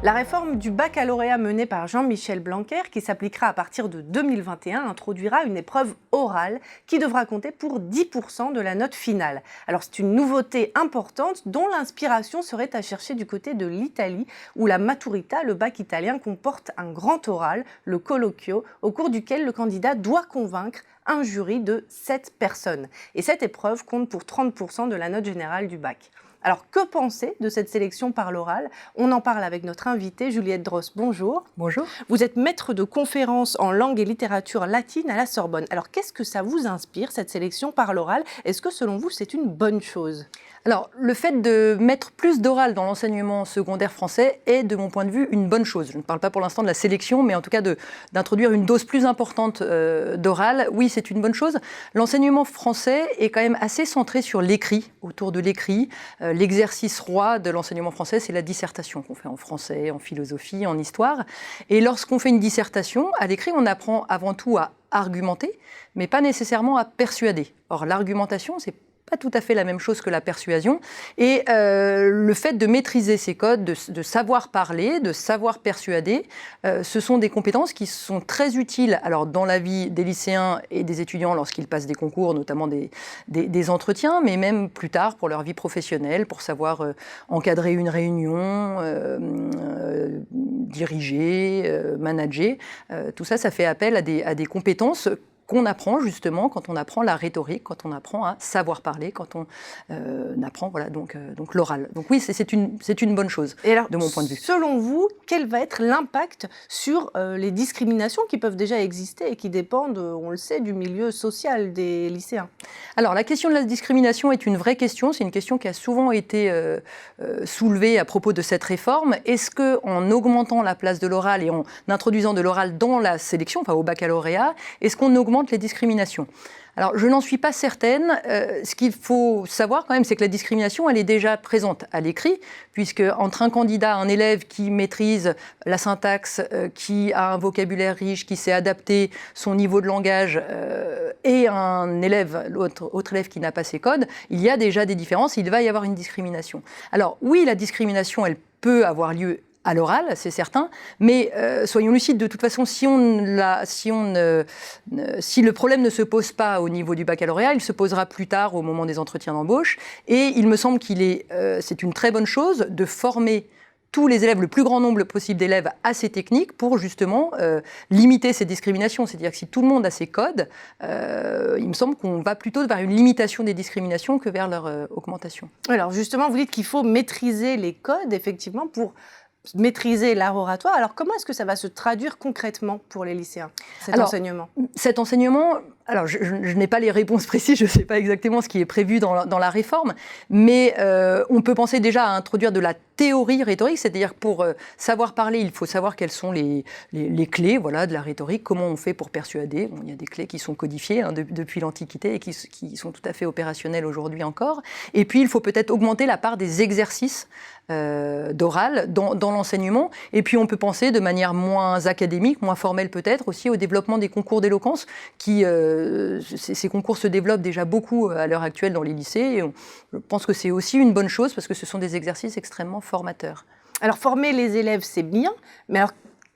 La réforme du baccalauréat menée par Jean-Michel Blanquer, qui s'appliquera à partir de 2021, introduira une épreuve orale qui devra compter pour 10% de la note finale. Alors c'est une nouveauté importante dont l'inspiration serait à chercher du côté de l'Italie, où la maturita, le bac italien, comporte un grand oral, le colloquio, au cours duquel le candidat doit convaincre un jury de 7 personnes. Et cette épreuve compte pour 30% de la note générale du bac. Alors, que penser de cette sélection par l'oral? On en parle avec notre invitée, Juliette Dross. Bonjour. Bonjour. Vous êtes maître de conférences en langue et littérature latine à la Sorbonne. Alors, qu'est-ce que ça vous inspire, cette sélection par l'oral? Est-ce que, selon vous, c'est une bonne chose? Alors, le fait de mettre plus d'oral dans l'enseignement secondaire français est, de mon point de vue, une bonne chose. Je ne parle pas pour l'instant de la sélection, mais en tout cas d'introduire une dose plus importante d'oral. Oui, c'est une bonne chose. L'enseignement français est quand même assez centré sur l'écrit, autour de l'écrit. L'exercice roi de l'enseignement français, c'est la dissertation qu'on fait en français, en philosophie, en histoire. Et lorsqu'on fait une dissertation, à l'écrit, on apprend avant tout à argumenter, mais pas nécessairement à persuader. Or, l'argumentation, c'est pas tout à fait la même chose que la persuasion. Et le fait de maîtriser ces codes, de savoir parler, de savoir persuader, ce sont des compétences qui sont très utiles alors, dans la vie des lycéens et des étudiants lorsqu'ils passent des concours, notamment des entretiens, mais même plus tard pour leur vie professionnelle, pour savoir encadrer une réunion, diriger, manager. Tout ça, ça fait appel à des compétences qu'on apprend justement quand on apprend la rhétorique, quand on apprend à savoir parler, quand on apprend donc l'oral. Donc oui, c'est une bonne chose, et alors, de mon point de vue. Selon vous, quel va être l'impact sur les discriminations qui peuvent déjà exister et qui dépendent, on le sait, du milieu social des lycéens? Alors la question de la discrimination est une vraie question, c'est une question qui a souvent été soulevée à propos de cette réforme. Est-ce qu'en augmentant la place de l'oral et en introduisant de l'oral dans la sélection, enfin au baccalauréat, est-ce qu'on augmente les discriminations? Alors, je n'en suis pas certaine. Ce qu'il faut savoir quand même, c'est que la discrimination, elle est déjà présente à l'écrit, puisque entre un candidat, un élève qui maîtrise la syntaxe, qui a un vocabulaire riche, qui sait adapter son niveau de langage, et un élève, autre élève qui n'a pas ces codes, il y a déjà des différences, il va y avoir une discrimination. Alors oui, la discrimination, elle peut avoir lieu à l'oral, c'est certain, mais soyons lucides, de toute façon, si le problème ne se pose pas au niveau du baccalauréat, il se posera plus tard au moment des entretiens d'embauche, et il me semble c'est une très bonne chose de former tous les élèves, le plus grand nombre possible d'élèves à ces techniques pour justement limiter ces discriminations. C'est-à-dire que si tout le monde a ces codes, il me semble qu'on va plutôt vers une limitation des discriminations que vers leur augmentation. Alors justement, vous dites qu'il faut maîtriser les codes, effectivement, pour maîtriser l'art oratoire. Alors comment est-ce que ça va se traduire concrètement pour les lycéens, cet enseignement? Cet enseignement, alors je n'ai pas les réponses précises, je ne sais pas exactement ce qui est prévu dans la réforme, mais on peut penser déjà à introduire de la théorie rhétorique, c'est-à-dire que pour savoir parler, il faut savoir quelles sont les clés de la rhétorique, comment on fait pour persuader. Bon, il y a des clés qui sont codifiées depuis l'Antiquité et qui sont tout à fait opérationnelles aujourd'hui encore. Et puis il faut peut-être augmenter la part des exercices d'oral dans l'enseignement. Et puis on peut penser de manière moins académique, moins formelle peut-être, aussi au développement des concours d'éloquence. Ces concours se développent déjà beaucoup à l'heure actuelle dans les lycées. Et je pense que c'est aussi une bonne chose parce que ce sont des exercices extrêmement formateurs. Alors former les élèves, c'est bien, mais alors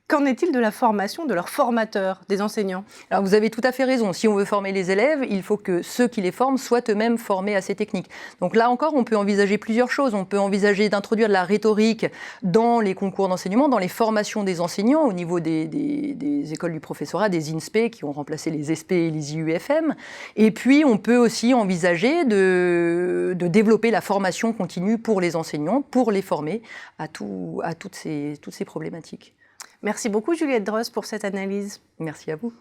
qu'en est-il de la formation de leurs formateurs, des enseignants? Alors vous avez tout à fait raison. Si on veut former les élèves, il faut que ceux qui les forment soient eux-mêmes formés à ces techniques. Donc là encore, on peut envisager plusieurs choses. On peut envisager d'introduire de la rhétorique dans les concours d'enseignement, dans les formations des enseignants, au niveau des écoles du professorat, des INSPE qui ont remplacé les ESPE et les IUFM. Et puis on peut aussi envisager de développer la formation continue pour les enseignants, pour les former à toutes ces problématiques. Merci beaucoup Juliette Dross pour cette analyse. Merci à vous.